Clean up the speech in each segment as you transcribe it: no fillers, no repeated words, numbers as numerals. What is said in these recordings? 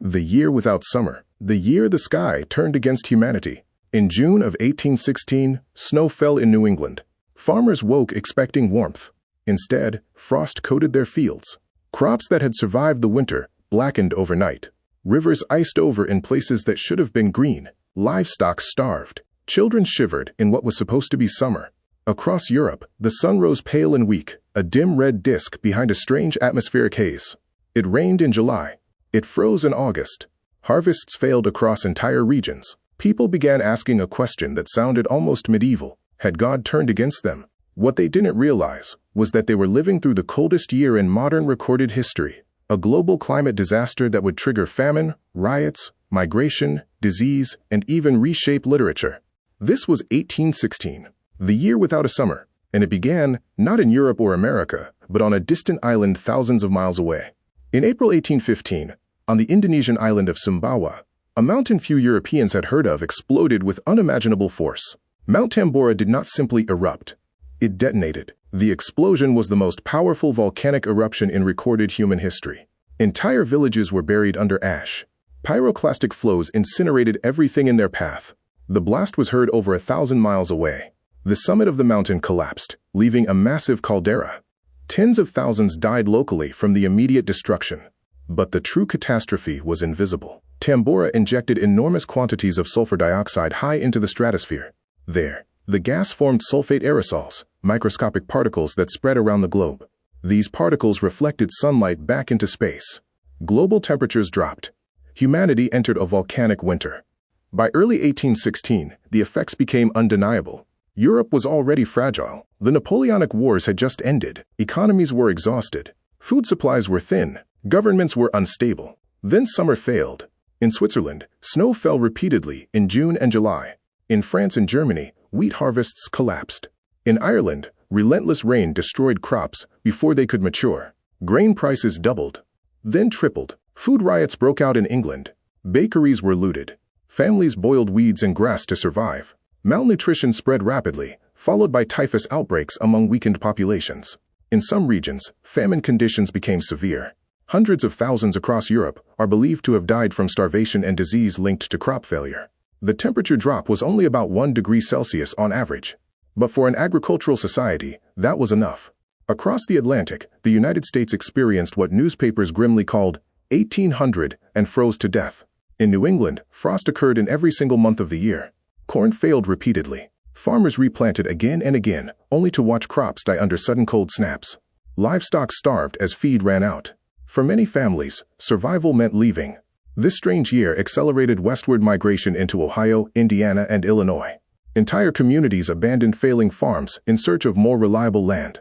The year without summer. The year the sky turned against humanity. In June of 1816, snow fell in New England. Farmers woke expecting warmth. Instead, frost coated their fields. Crops that had survived the winter blackened overnight. Rivers iced over in places that should have been green. Livestock starved. Children shivered in what was supposed to be summer. Across Europe, the sun rose pale and weak, a dim red disk behind a strange atmospheric haze. It rained in July. It froze in August. Harvests failed across entire regions. People began asking a question that sounded almost medieval. Had God turned against them? What they didn't realize was that they were living through the coldest year in modern recorded history, a global climate disaster that would trigger famine, riots, migration, disease, and even reshape literature. This was 1816, the year without a summer, and it began not in Europe or America, but on a distant island thousands of miles away. In April 1815, on the Indonesian island of Sumbawa, a mountain few Europeans had heard of exploded with unimaginable force. Mount Tambora did not simply erupt. It detonated. The explosion was the most powerful volcanic eruption in recorded human history. Entire villages were buried under ash. Pyroclastic flows incinerated everything in their path. The blast was heard over 1,000 miles away. The summit of the mountain collapsed, leaving a massive caldera. Tens of thousands died locally from the immediate destruction. But the true catastrophe was invisible. Tambora injected enormous quantities of sulfur dioxide high into the stratosphere. There, the gas formed sulfate aerosols, microscopic particles that spread around the globe. These particles reflected sunlight back into space. Global temperatures dropped. Humanity entered a volcanic winter. By early 1816, the effects became undeniable. Europe was already fragile. The Napoleonic Wars had just ended. Economies were exhausted. Food supplies were thin. Governments were unstable. Then summer failed. In Switzerland, snow fell repeatedly in June and July. In France and Germany, wheat harvests collapsed. In Ireland, relentless rain destroyed crops before they could mature. Grain prices doubled, then tripled. Food riots broke out in England. Bakeries were looted. Families boiled weeds and grass to survive. Malnutrition spread rapidly, followed by typhus outbreaks among weakened populations. In some regions, famine conditions became severe. Hundreds of thousands across Europe are believed to have died from starvation and disease linked to crop failure. The temperature drop was only about 1 degree Celsius on average. But for an agricultural society, that was enough. Across the Atlantic, the United States experienced what newspapers grimly called 1800 and froze to death. In New England, frost occurred in every single month of the year. Corn failed repeatedly. Farmers replanted again and again, only to watch crops die under sudden cold snaps. Livestock starved as feed ran out. For many families, survival meant leaving. This strange year accelerated westward migration into Ohio, Indiana, and Illinois. Entire communities abandoned failing farms in search of more reliable land.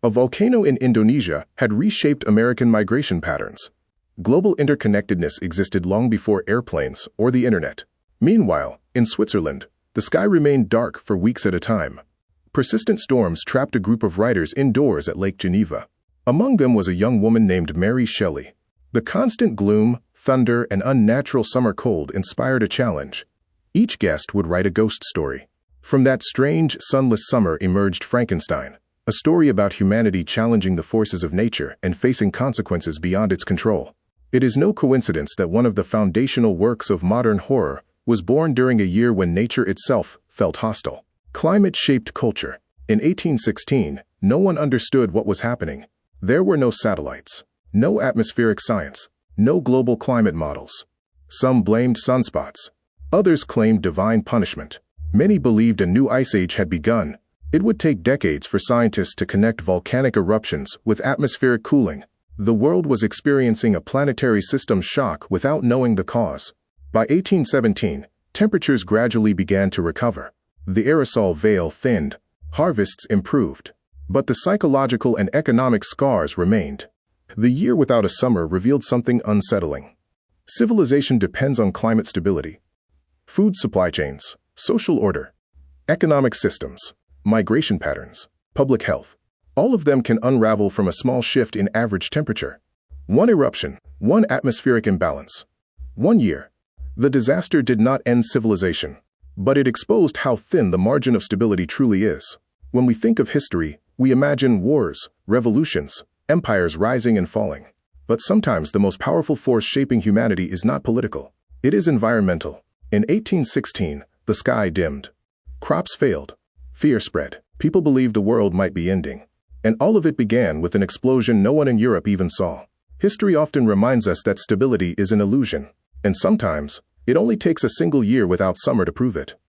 A volcano in Indonesia had reshaped American migration patterns. Global interconnectedness existed long before airplanes or the internet. Meanwhile, in Switzerland, the sky remained dark for weeks at a time. Persistent storms trapped a group of writers indoors at Lake Geneva. Among them was a young woman named Mary Shelley. The constant gloom, thunder, and unnatural summer cold inspired a challenge. Each guest would write a ghost story. From that strange, sunless summer emerged Frankenstein, a story about humanity challenging the forces of nature and facing consequences beyond its control. It is no coincidence that one of the foundational works of modern horror was born during a year when nature itself felt hostile. Climate shaped culture. In 1816, no one understood what was happening. There were no satellites, no atmospheric science, no global climate models. Some blamed sunspots. Others claimed divine punishment. Many believed a new ice age had begun. It would take decades for scientists to connect volcanic eruptions with atmospheric cooling. The world was experiencing a planetary system shock without knowing the cause. By 1817, temperatures gradually began to recover. The aerosol veil thinned. Harvests improved. But the psychological and economic scars remained. The year without a summer revealed something unsettling. Civilization depends on climate stability. Food supply chains, social order, economic systems, migration patterns, public health. All of them can unravel from a small shift in average temperature. One eruption, one atmospheric imbalance. 1 year. The disaster did not end civilization, but it exposed how thin the margin of stability truly is. When we think of history, we imagine wars, revolutions, empires rising and falling. But sometimes the most powerful force shaping humanity is not political. It is environmental. In 1816, the sky dimmed. Crops failed. Fear spread. People believed the world might be ending. And all of it began with an explosion no one in Europe even saw. History often reminds us that stability is an illusion. And sometimes, it only takes a single year without summer to prove it.